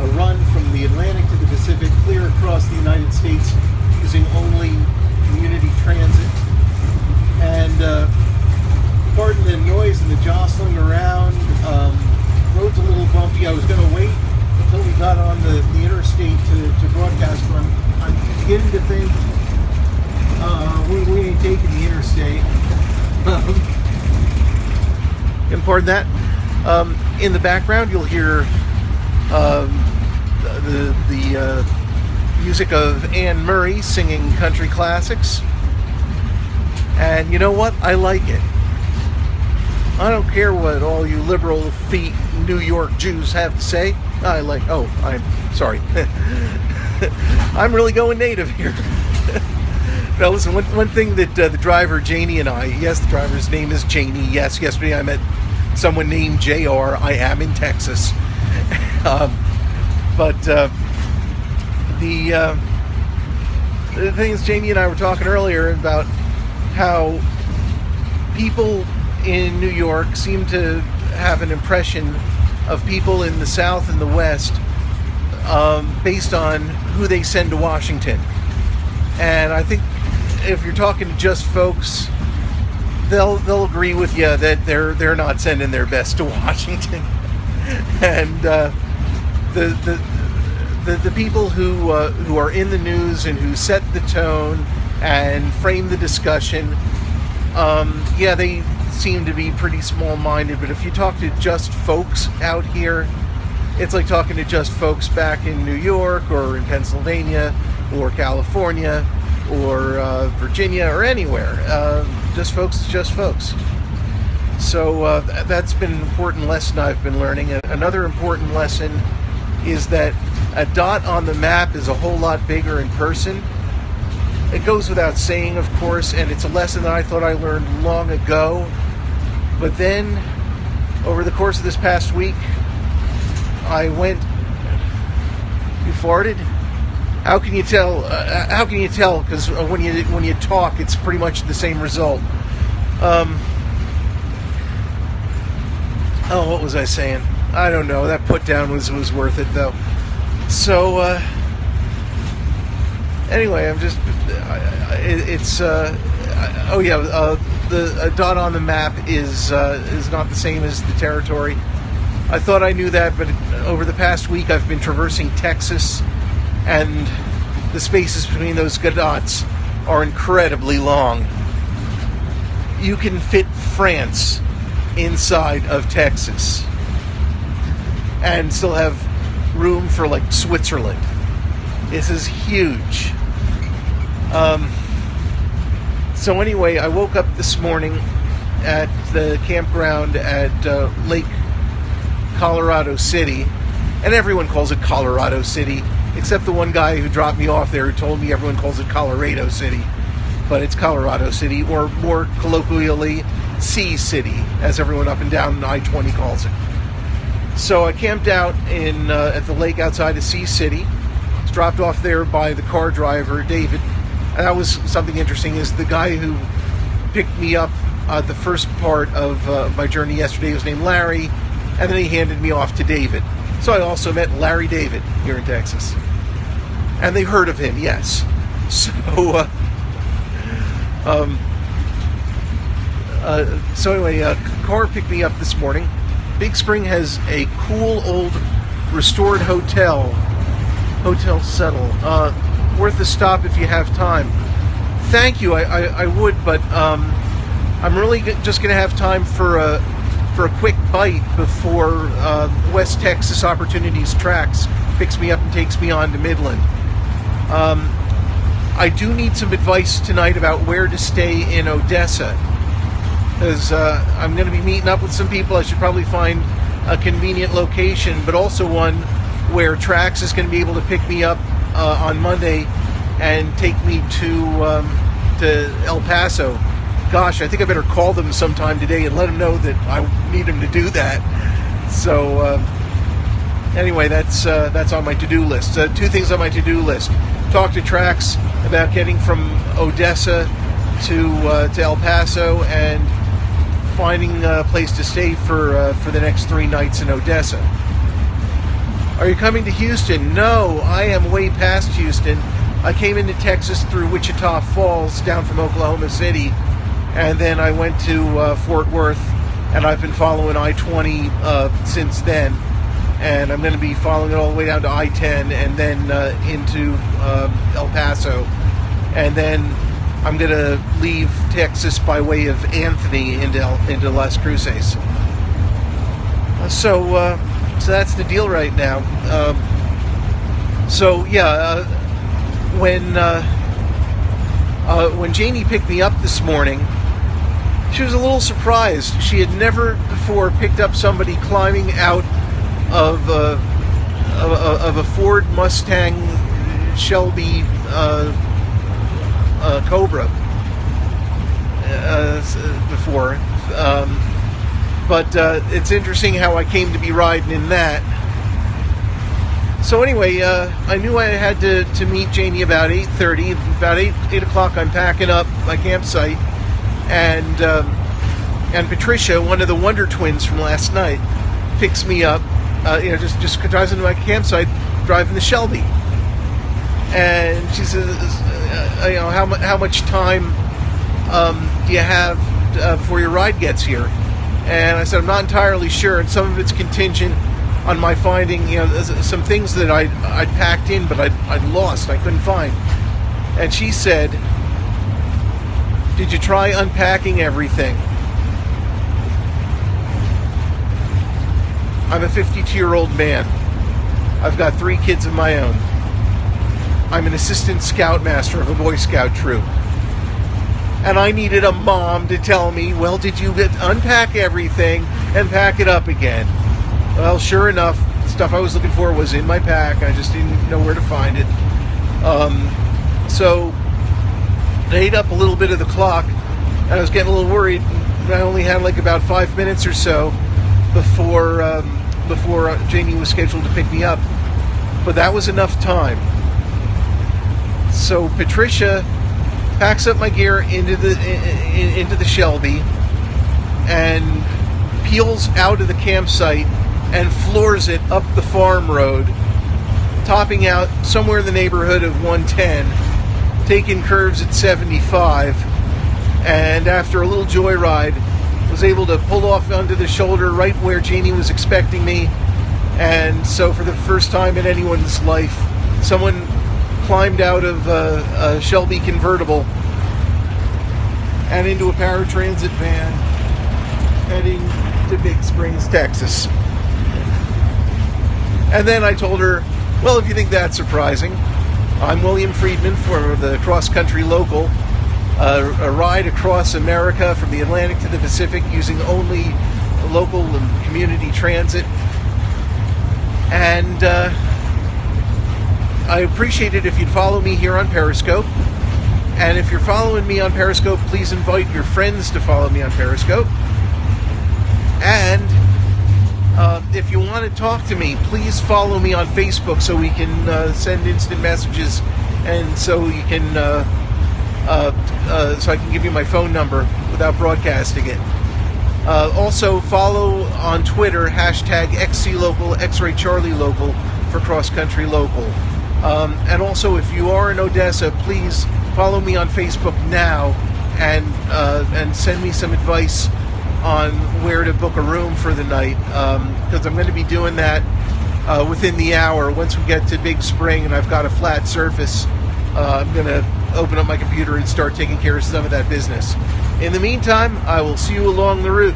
a run from the Atlantic to the Pacific, clear across the United States, using only community transit. And pardon the noise and the jostling around. Road's a little bumpy. I was going to wait until we got on the interstate to broadcast, but I'm beginning to think we ain't taking the interstate. And pardon that. In the background, you'll hear the music of Anne Murray singing country classics. And you know what? I like it. I don't care what all you liberal feet New York Jews have to say. I'm sorry. I'm really going native here. Now listen, one thing that the driver Janie and I, yes, the driver's name is Janie. Yes, yesterday I met someone named JR. I am in Texas. But the thing is, Janie and I were talking earlier about how people in New York seem to have an impression of people in the South and the West based on who they send to Washington. And I think if you're talking to just folks, they'll agree with you that they're not sending their best to Washington. And the people who are in the news and who set the tone and frame the discussion, they seem to be pretty small-minded. But if you talk to just folks out here, it's like talking to just folks back in New York or in Pennsylvania or California or Virginia or anywhere. Just folks is just folks. So that's been an important lesson I've been learning. Another important lesson is that a dot on the map is a whole lot bigger in person. It goes without saying, of course, and it's a lesson that I thought I learned long ago. But then, over the course of this past week, I went... You farted? How can you tell? Because when you talk, it's pretty much the same result. What was I saying? I don't know. That put down was worth it, though. So anyway, I'm just. The dot on the map is not the same as the territory. I thought I knew that, but over the past week, I've been traversing Texas, and the spaces between those dots are incredibly long. You can fit France inside of Texas and still have room for like Switzerland. This is huge. So anyway, I woke up this morning at the campground at Lake Colorado City, and everyone calls it Colorado City, except the one guy who dropped me off there who told me everyone calls it Colorado City, but it's Colorado City, or more colloquially, Sea City, as everyone up and down I-20 calls it. So I camped out at the lake outside of Sea City. Was dropped off there by the car driver, David. And that was something interesting, is the guy who picked me up the first part of my journey yesterday was named Larry, and then he handed me off to David. So I also met Larry David here in Texas. And they heard of him, yes. So, anyway, car picked me up this morning. Big Spring has a cool old restored hotel settle. Worth a stop if you have time. Thank you, I would, but I'm really just going to have time for a quick bite before West Texas Opportunities Trax picks me up and takes me on to Midland. I do need some advice tonight about where to stay in Odessa, because I'm going to be meeting up with some people. I should probably find a convenient location, but also one where Trax is going to be able to pick me up on Monday and take me to El Paso. Gosh, I think I better call them sometime today and let them know that I need them to do that. So anyway, that's on my to-do list. Two things on my to-do list: talk to Trax about getting from Odessa to El Paso, and finding a place to stay for the next 3 nights in Odessa. Are you coming to Houston? No, I am way past Houston. I came into Texas through Wichita Falls down from Oklahoma City, and then I went to Fort Worth, and I've been following I-20 since then. And I'm going to be following it all the way down to I-10 and then into El Paso. And then I'm going to leave Texas by way of Anthony into Las Cruces. So that's the deal right now. When Janie picked me up this morning, she was a little surprised. She had never before picked up somebody climbing out of a Ford Mustang Shelby Cobra before. But it's interesting how I came to be riding in that. So anyway, I knew I had to meet Janie about 8:30. About 8 o'clock, I'm packing up my campsite, and Patricia, one of the Wonder Twins from last night, picks me up. Just drives into my campsite, driving the Shelby, and she says, how much time do you have before your ride gets here? And I said, I'm not entirely sure, and some of it's contingent on my finding, some things that I'd packed in, but I'd lost, I couldn't find. And she said, did you try unpacking everything? I'm a 52-year-old man. I've got 3 kids of my own. I'm an assistant scoutmaster of a Boy Scout troop. And I needed a mom to tell me, well, did you unpack everything and pack it up again? Well, sure enough, the stuff I was looking for was in my pack. I just didn't know where to find it. So I ate up a little bit of the clock, and I was getting a little worried. I only had like about 5 minutes or so before Janie was scheduled to pick me up, but that was enough time. So Patricia packs up my gear into the Shelby and peels out of the campsite and floors it up the farm road, topping out somewhere in the neighborhood of 110, taking curves at 75, and after a little joyride, was able to pull off onto the shoulder right where Janie was expecting me. And so for the first time in anyone's life, someone climbed out of a Shelby convertible and into a paratransit van heading to Big Springs, Texas. And then I told her, well, if you think that's surprising, I'm William Friedman for the Cross Country Local, a ride across America from the Atlantic to the Pacific using only local and community transit. And I appreciate it if you'd follow me here on Periscope. And if you're following me on Periscope, please invite your friends to follow me on Periscope. And if you want to talk to me, please follow me on Facebook so we can send instant messages, and so you can so I can give you my phone number without broadcasting it. Also follow on Twitter #XCLocal, X-Ray Charlie Local for Cross Country Local. And also, if you are in Odessa, please follow me on Facebook now and send me some advice on where to book a room for the night, because I'm going to be doing that within the hour. Once we get to Big Spring and I've got a flat surface, I'm going to open up my computer and start taking care of some of that business. In the meantime, I will see you along the route.